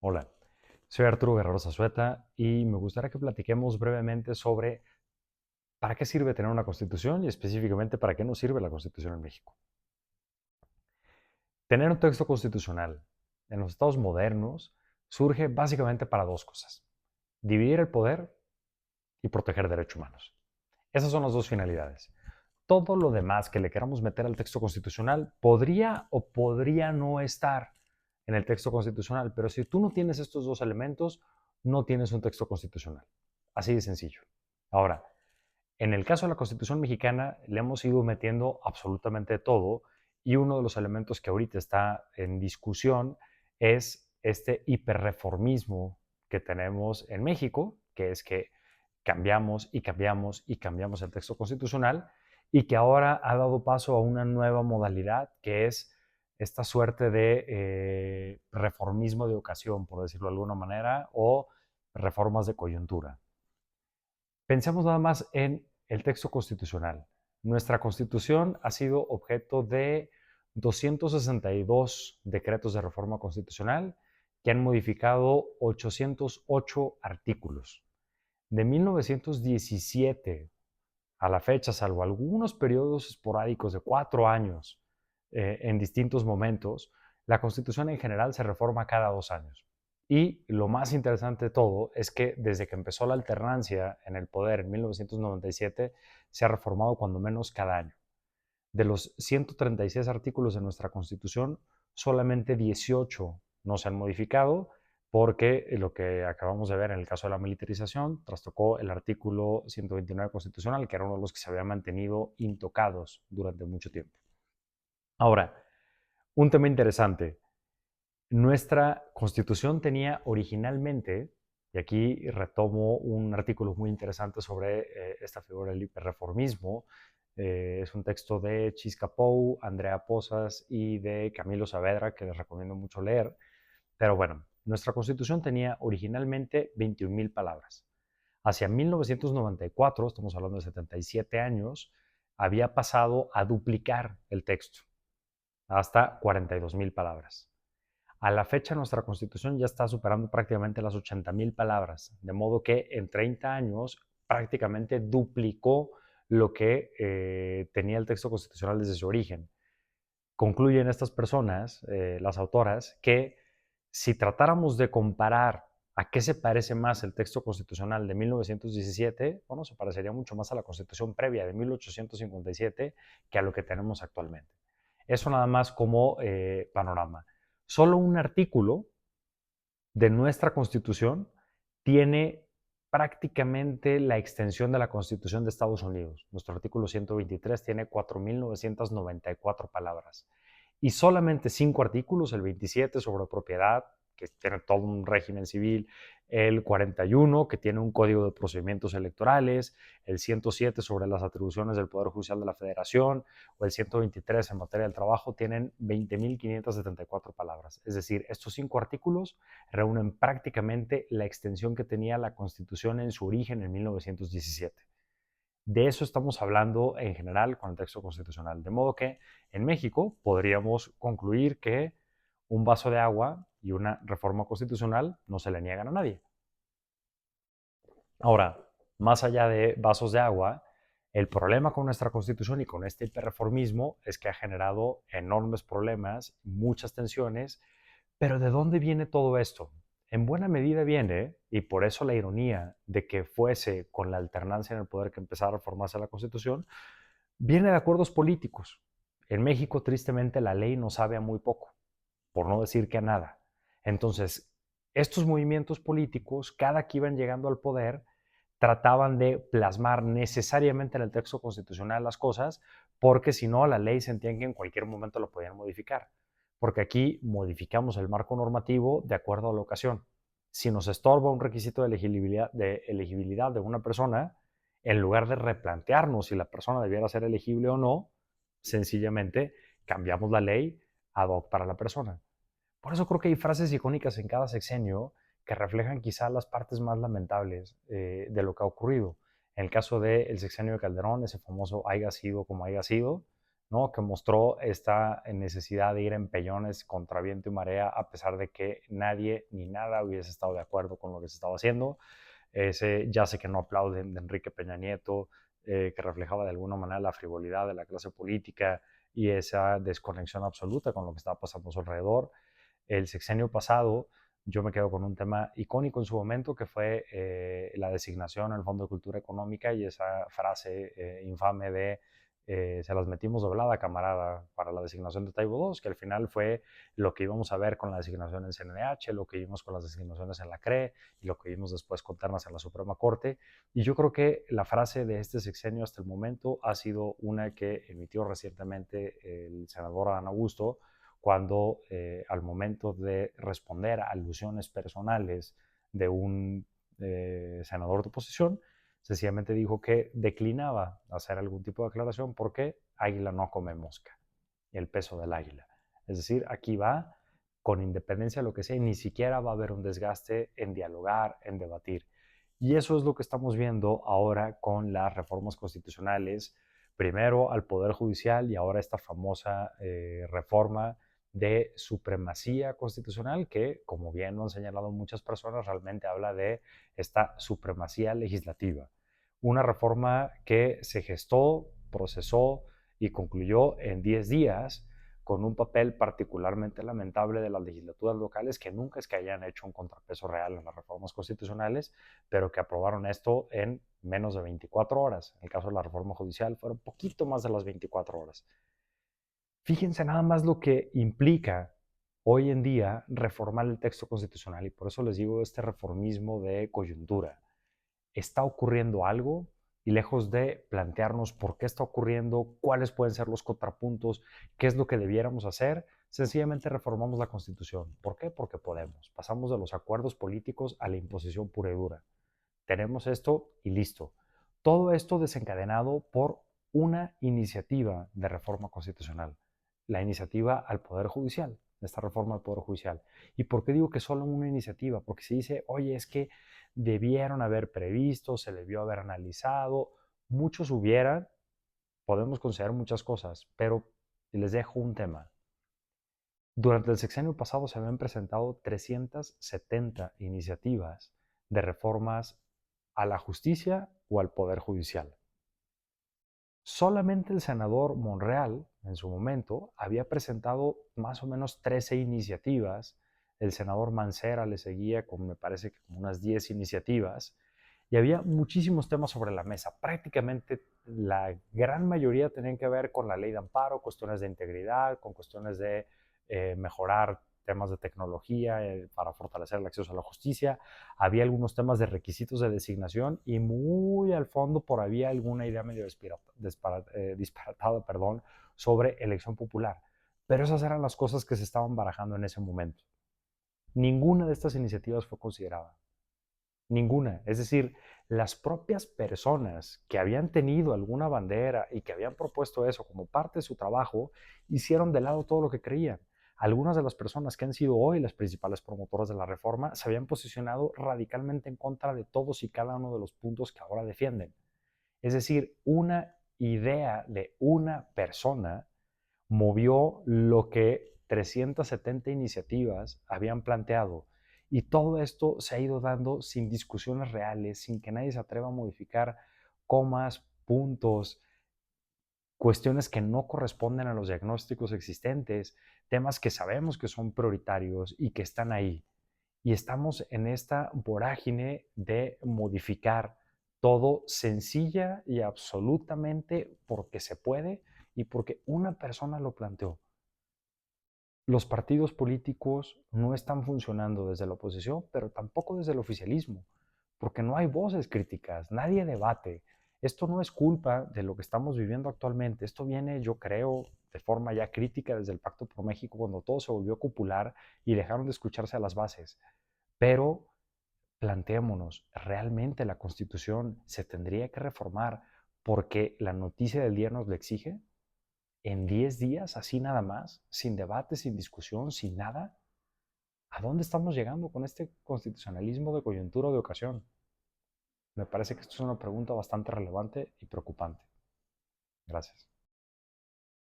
Hola, soy Arturo Guerrero Zazueta y me gustaría que platiquemos brevemente sobre para qué sirve tener una constitución y específicamente para qué nos sirve la constitución en México. Tener un texto constitucional en los estados modernos surge básicamente para dos cosas: dividir el poder y proteger derechos humanos. Esas son las dos finalidades. Todo lo demás que le queramos meter al texto constitucional podría o podría no estar en el texto constitucional, pero si tú no tienes estos dos elementos, no tienes un texto constitucional. Así de sencillo. Ahora, en el caso de la Constitución mexicana, le hemos ido metiendo absolutamente todo y uno de los elementos que ahorita está en discusión es este hiperreformismo que tenemos en México, que es que cambiamos y cambiamos y cambiamos el texto constitucional y que ahora ha dado paso a una nueva modalidad que es esta suerte de reformismo de ocasión, por decirlo de alguna manera, o reformas de coyuntura. Pensemos nada más en el texto constitucional. Nuestra constitución ha sido objeto de 262 decretos de reforma constitucional que han modificado 808 artículos. De 1917 a la fecha, salvo algunos periodos esporádicos de 4 años en distintos momentos, la Constitución en general se reforma cada 2 años. Y lo más interesante de todo es que desde que empezó la alternancia en el poder en 1997, se ha reformado cuando menos cada año. De los 136 artículos de nuestra Constitución, solamente 18 no se han modificado porque lo que acabamos de ver en el caso de la militarización trastocó el artículo 129 constitucional, que era uno de los que se había mantenido intocados durante mucho tiempo. Ahora, un tema interesante. Nuestra constitución tenía originalmente, y aquí retomo un artículo muy interesante sobre esta figura del hiperreformismo, es un texto de Chisca Pou, Andrea Posas y de Camilo Saavedra, que les recomiendo mucho leer. Pero bueno, nuestra constitución tenía originalmente 21,000 palabras. Hacia 1994, estamos hablando de 77 años, había pasado a duplicar el texto hasta 42,000 palabras. A la fecha nuestra constitución ya está superando prácticamente las 80,000 palabras, de modo que en 30 años prácticamente duplicó lo que tenía el texto constitucional desde su origen. Concluyen estas personas, las autoras, que si tratáramos de comparar a qué se parece más el texto constitucional de 1917, bueno, se parecería mucho más a la constitución previa de 1857 que a lo que tenemos actualmente. Eso nada más como panorama. Solo un artículo de nuestra Constitución tiene prácticamente la extensión de la Constitución de Estados Unidos. Nuestro artículo 123 tiene 4,994 palabras. Y solamente 5 artículos, el 27 sobre propiedad, que tiene todo un régimen civil, el 41, que tiene un código de procedimientos electorales, el 107 sobre las atribuciones del Poder Judicial de la Federación, o el 123 en materia del trabajo, tienen 20,574 palabras. Es decir, estos 5 artículos reúnen prácticamente la extensión que tenía la Constitución en su origen en 1917. De eso estamos hablando en general con el texto constitucional. De modo que en México podríamos concluir que un vaso de agua y una reforma constitucional no se le niegan a nadie. Ahora, más allá de vasos de agua, el problema con nuestra constitución y con este hiperreformismo es que ha generado enormes problemas, muchas tensiones, pero ¿de dónde viene todo esto? En buena medida viene, y por eso la ironía de que fuese con la alternancia en el poder que empezara a formarse la Constitución, viene de acuerdos políticos. En México, tristemente, la ley nos sabe a muy poco, por no decir que a nada. Entonces, estos movimientos políticos, cada que iban llegando al poder, trataban de plasmar necesariamente en el texto constitucional las cosas, porque si no, la ley sentían que en cualquier momento lo podían modificar. Porque aquí modificamos el marco normativo de acuerdo a la ocasión. Si nos estorba un requisito de elegibilidad de una persona, en lugar de replantearnos si la persona debiera ser elegible o no, sencillamente cambiamos la ley ad hoc para la persona. Por eso creo que hay frases icónicas en cada sexenio que reflejan quizá las partes más lamentables de lo que ha ocurrido. En el caso del sexenio de Calderón, ese famoso haya sido como haya sido, ¿no? Que mostró esta necesidad de ir en pellones contra viento y marea, a pesar de que nadie ni nada hubiese estado de acuerdo con lo que se estaba haciendo. Ya sé que no aplauden de Enrique Peña Nieto, que reflejaba de alguna manera la frivolidad de la clase política y esa desconexión absoluta con lo que estaba pasando a su alrededor. El sexenio pasado, yo me quedo con un tema icónico en su momento, que fue la designación al Fondo de Cultura Económica y esa frase infame de se las metimos doblada, camarada, para la designación de Taibo II, que al final fue lo que íbamos a ver con la designación en CNDH, lo que vimos con las designaciones en la CRE y lo que vimos después con ternas en la Suprema Corte. Y yo creo que la frase de este sexenio hasta el momento ha sido una que emitió recientemente el senador Adán Augusto, cuando al momento de responder a alusiones personales de un senador de oposición, sencillamente dijo que declinaba hacer algún tipo de aclaración porque águila no come mosca, el peso del águila. Es decir, aquí va con independencia de lo que sea y ni siquiera va a haber un desgaste en dialogar, en debatir. Y eso es lo que estamos viendo ahora con las reformas constitucionales, primero al Poder Judicial y ahora esta famosa reforma de supremacía constitucional que, como bien lo han señalado muchas personas, realmente habla de esta supremacía legislativa. Una reforma que se gestó, procesó y concluyó en 10 días, con un papel particularmente lamentable de las legislaturas locales, que nunca es que hayan hecho un contrapeso real en las reformas constitucionales, pero que aprobaron esto en menos de 24 horas. En el caso de la reforma judicial fueron un poquito más de las 24 horas. Fíjense nada más lo que implica hoy en día reformar el texto constitucional, y por eso les digo este reformismo de coyuntura. Está ocurriendo algo y lejos de plantearnos por qué está ocurriendo, cuáles pueden ser los contrapuntos, qué es lo que debiéramos hacer, sencillamente reformamos la Constitución. ¿Por qué? Porque podemos. Pasamos de los acuerdos políticos a la imposición pura y dura. Tenemos esto y listo. Todo esto desencadenado por una iniciativa de reforma constitucional, la iniciativa al Poder Judicial, esta reforma al Poder Judicial. ¿Y por qué digo que solo una iniciativa? Porque se dice, oye, es que debieron haber previsto, se debió haber analizado, muchos hubieran, podemos considerar muchas cosas, pero les dejo un tema. Durante el sexenio pasado se habían presentado 370 iniciativas de reformas a la justicia o al Poder Judicial. Solamente el senador Monreal, en su momento, había presentado más o menos 13 iniciativas. El senador Mancera le seguía con, me parece que como unas 10 iniciativas. Y había muchísimos temas sobre la mesa. Prácticamente la gran mayoría tenían que ver con la ley de amparo, cuestiones de integridad, con cuestiones de mejorar temas de tecnología para fortalecer el acceso a la justicia. Había algunos temas de requisitos de designación y muy al fondo por había alguna idea medio disparatada, sobre elección popular. Pero esas eran las cosas que se estaban barajando en ese momento. Ninguna de estas iniciativas fue considerada. Ninguna. Es decir, las propias personas que habían tenido alguna bandera y que habían propuesto eso como parte de su trabajo, hicieron de lado todo lo que creían. Algunas de las personas que han sido hoy las principales promotoras de la reforma se habían posicionado radicalmente en contra de todos y cada uno de los puntos que ahora defienden. Es decir, una idea de una persona movió lo que 370 iniciativas habían planteado. Y todo esto se ha ido dando sin discusiones reales, sin que nadie se atreva a modificar comas, puntos, cuestiones que no corresponden a los diagnósticos existentes, temas que sabemos que son prioritarios y que están ahí. Y estamos en esta vorágine de modificar todo sencilla y absolutamente porque se puede y porque una persona lo planteó. Los partidos políticos no están funcionando desde la oposición, pero tampoco desde el oficialismo, porque no hay voces críticas, nadie debate. Esto no es culpa de lo que estamos viviendo actualmente, esto viene, yo creo, de forma ya crítica desde el Pacto por México, cuando todo se volvió popular y dejaron de escucharse a las bases. Pero planteémonos, ¿realmente la Constitución se tendría que reformar porque la noticia del día nos lo exige? ¿En 10 días, así nada más, sin debate, sin discusión, sin nada? ¿A dónde estamos llegando con este constitucionalismo de coyuntura o de ocasión? Me parece que esto es una pregunta bastante relevante y preocupante. Gracias.